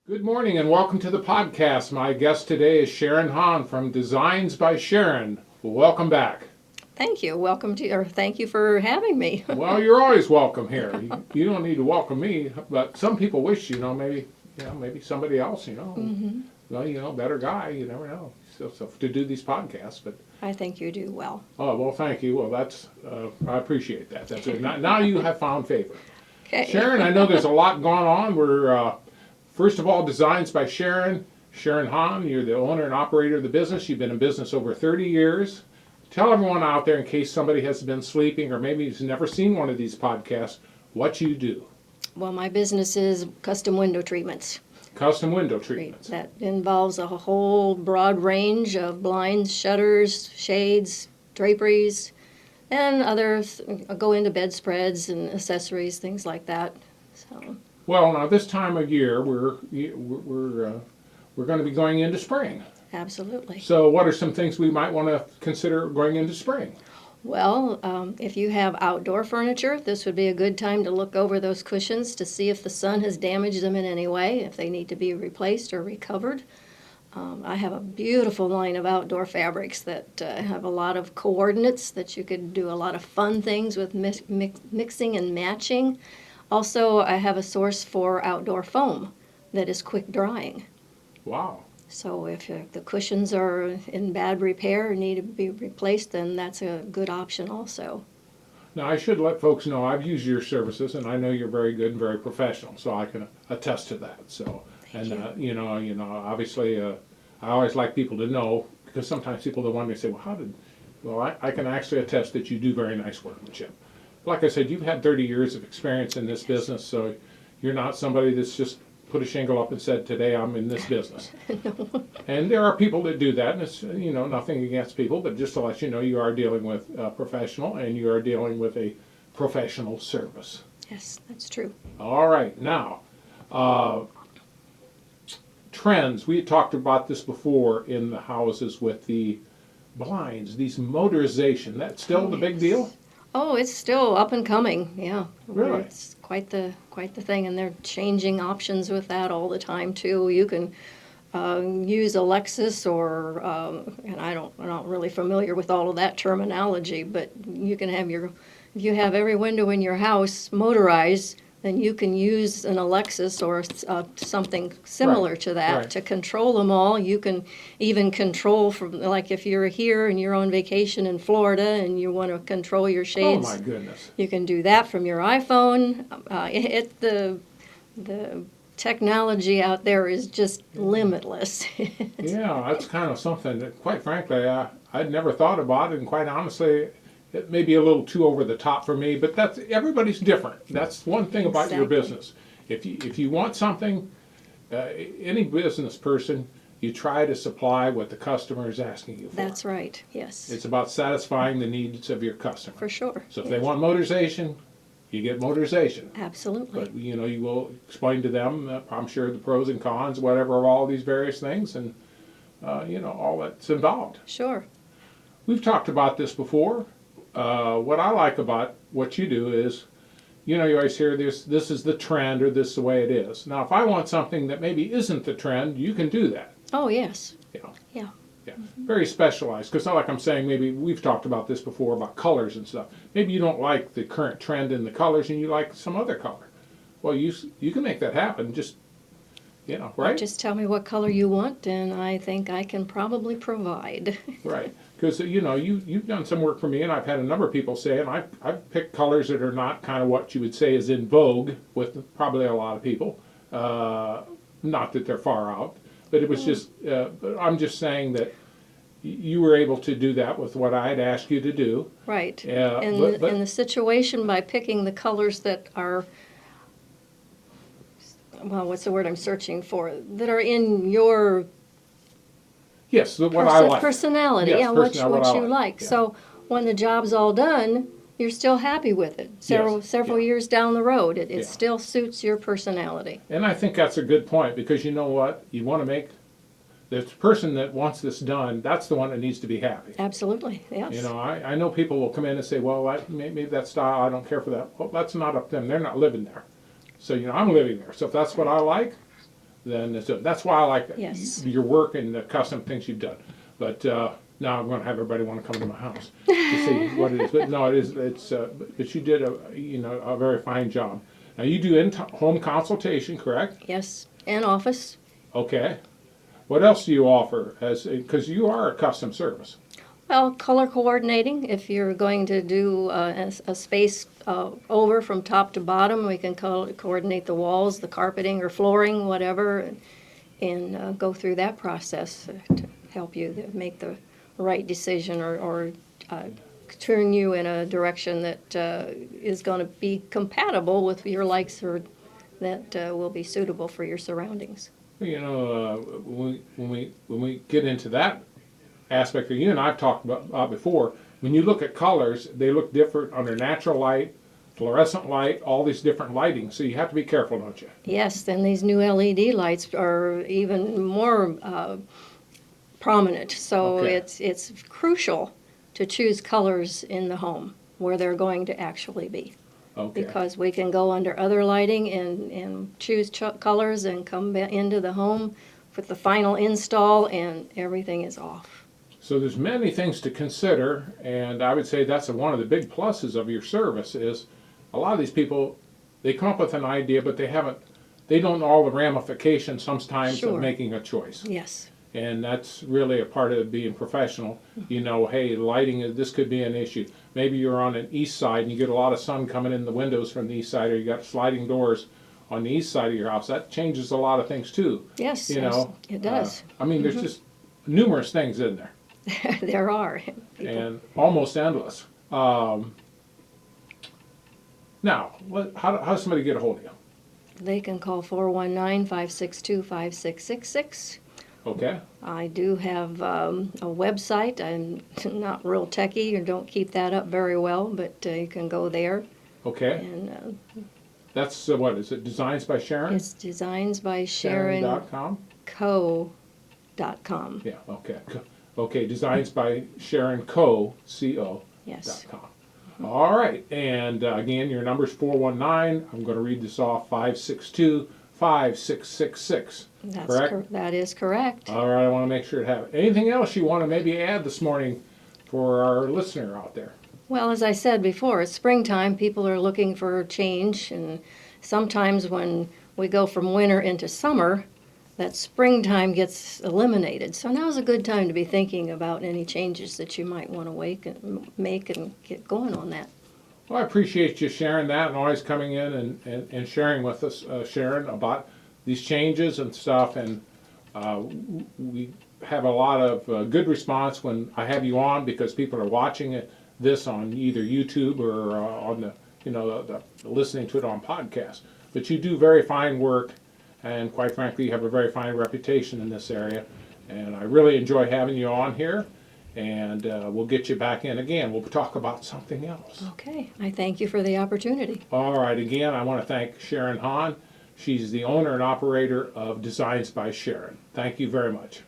Good morning and welcome to the podcast. My guest today is Sharon Hahn from Designs by Sharon. Welcome back. Thank you. Thank you for having me. Well, you're always welcome here. You don't need to welcome me, but some people wish, maybe somebody else, well, better guy, you never know. So to do these podcasts, but I think you do well. oh well, thank you. Well, I appreciate that. That's it. Now you have found favor. Okay. Sharon, I know there's a lot going on. We're first of all, Designs by Sharon. Sharon Hahn, you're the owner and operator of the business. You've been in business over 30 years. Tell everyone out there, in case somebody has been sleeping or maybe has never seen one of these podcasts, what you do. Well, my business is custom window treatments. Custom window treatments. That involves a whole broad range of blinds, shutters, shades, draperies, and others go into bedspreads and accessories, things like that. So. Well, now this time of year, we're going to be going into spring. Absolutely. So what are some things we might want to consider going into spring? Well, if you have outdoor furniture, this would be a good time to look over those cushions to see if the sun has damaged them in any way, if they need to be replaced or recovered. I have a beautiful line of outdoor fabrics that have a lot of coordinates that you could do a lot of fun things with mixing and matching. Also, I have a source for outdoor foam that is quick drying. Wow. So if the cushions are in bad repair or need to be replaced, then that's a good option also. Now, I should let folks know I've used your services, and I know you're very good and very professional, so I can attest to that. So, Thank you. Obviously, I always like people to know, because sometimes people don't want me to say, well, I can actually attest that you do very nice workmanship. Like I said, you've had 30 years of experience in this business, so you're not somebody that's just put a shingle up and said, today I'm in this business. No. And there are people that do that, and it's, nothing against people, but just to let you know, you are dealing with a professional, and you are dealing with a professional service. Yes, that's true. All right, now, trends. We had talked about this before in the houses with the blinds, these motorization. That's still the big deal? Oh, it's still up and coming. Yeah. Really? It's quite the thing, and they're changing options with that all the time too. You can use Alexis or and I'm not really familiar with all of that terminology, but you can have if you have every window in your house motorized, then you can use an Alexis or something similar to that right. to control them all. You can even control from, like if you're here and you're on vacation in Florida and you want to control your shades. Oh my goodness. You can do that from your iPhone. The technology out there is just limitless. Yeah, that's kind of something that, quite frankly, I'd never thought about, and quite honestly, it may be a little too over the top for me, but everybody's different. That's one thing about your Exactly. business. If you want something, any business person, you try to supply what the customer is asking you for. That's right, yes. It's about satisfying the needs of your customer. For sure. So if they want motorization, you get motorization. Absolutely. But you will explain to them, I'm sure, the pros and cons, whatever, of all these various things, and all that's involved. Sure. We've talked about this before. What I like about what you do is, you always hear this is the trend, or this is the way it is. Now, if I want something that maybe isn't the trend, you can do that. Oh, yes. Yeah. Yeah. Very specialized, because not like I'm saying, maybe we've talked about this before about colors and stuff. Maybe you don't like the current trend in the colors and you like some other color. Well, you can make that happen, just, right? Just tell me what color you want, and I think I can probably provide. Right, because you've done some work for me, and I've had a number of people say, and I've picked colors that are not kind of what you would say is in vogue with probably a lot of people. Not that they're far out, but it was just. But I'm just saying that you were able to do that with what I had asked you to do. Right. And In the situation, by picking the colors that are, well, what's the word I'm searching for? That are in your yes, what I like. personality, Yes, yeah, personality, what what I you like, like. yeah. So when the job's all done, you're still happy with it. Several yeah. years down the road, it Yeah. still suits your personality. And I think that's a good point, because you know what? You want to make the person that wants this done, that's the one that needs to be happy. Absolutely, yes. I know people will come in and say, well, maybe that style, I don't care for that. Well, that's not up to them. They're not living there. So, I'm living there. So if that's what I like, then that's why I like Yes. your work and the custom things you've done. But now I'm going to have everybody want to come to my house to see what it is. But no, but you did a very fine job. Now you do in-home consultation, correct? Yes, and office. Okay. What else do you offer because you are a custom service? Well, color coordinating. If you're going to do a space over from top to bottom, we can coordinate the walls, the carpeting or flooring, whatever, and go through that process to help you make the right decision or turn you in a direction that is going to be compatible with your likes or that will be suitable for your surroundings. When we get into that aspect that you and I've talked about before, when you look at colors, they look different under natural light, fluorescent light, all these different lighting. So you have to be careful, don't you? Yes, and these new LED lights are even more prominent. So Okay. it's crucial to choose colors in the home where they're going to actually be. Okay. Because we can go under other lighting and choose colors and come into the home with the final install and everything is off. So there's many things to consider, and I would say that's one of the big pluses of your service is a lot of these people, they come up with an idea, but they don't know all the ramifications sometimes Sure. of making a choice. Yes. And that's really a part of being professional. Hey, lighting, this could be an issue. Maybe you're on an east side and you get a lot of sun coming in the windows from the east side, or you got sliding doors on the east side of your house. That changes a lot of things too. Yes, You yes, know, it does. there's just numerous things in there. There are. And almost endless. Now, how does somebody get a hold of you? They can call 419-562-5666. Okay. I do have a website. I'm not real techie or don't keep that up very well, but you can go there. Okay. And That's what is it? Designs by Sharon? it's designs by Sharon.com? SharonCo.com. Yeah. Okay. Okay. Designs by Sharon Co. Co. Yes. .com. All right. And again, your number's 419. I'm going to read this off 562-5666. Correct? That is correct. All right. I want to make sure to have it. Anything else you want to maybe add this morning for our listener out there? Well, as I said before, it's springtime. People are looking for change, and sometimes when we go from winter into summer, that springtime gets eliminated. So now's a good time to be thinking about any changes that you might want to make and get going on that. Well, I appreciate you sharing that and always coming in and sharing with us, Sharon, about these changes and stuff. And we have a lot of good response when I have you on because people are watching this on either YouTube or on the listening to it on podcast. But you do very fine work, and quite frankly, you have a very fine reputation in this area. And I really enjoy having you on here. And we'll get you back in again. We'll talk about something else. Okay, I thank you for the opportunity. All right, again, I want to thank Sharon Hahn. She's the owner and operator of Designs by Sharon. Thank you very much.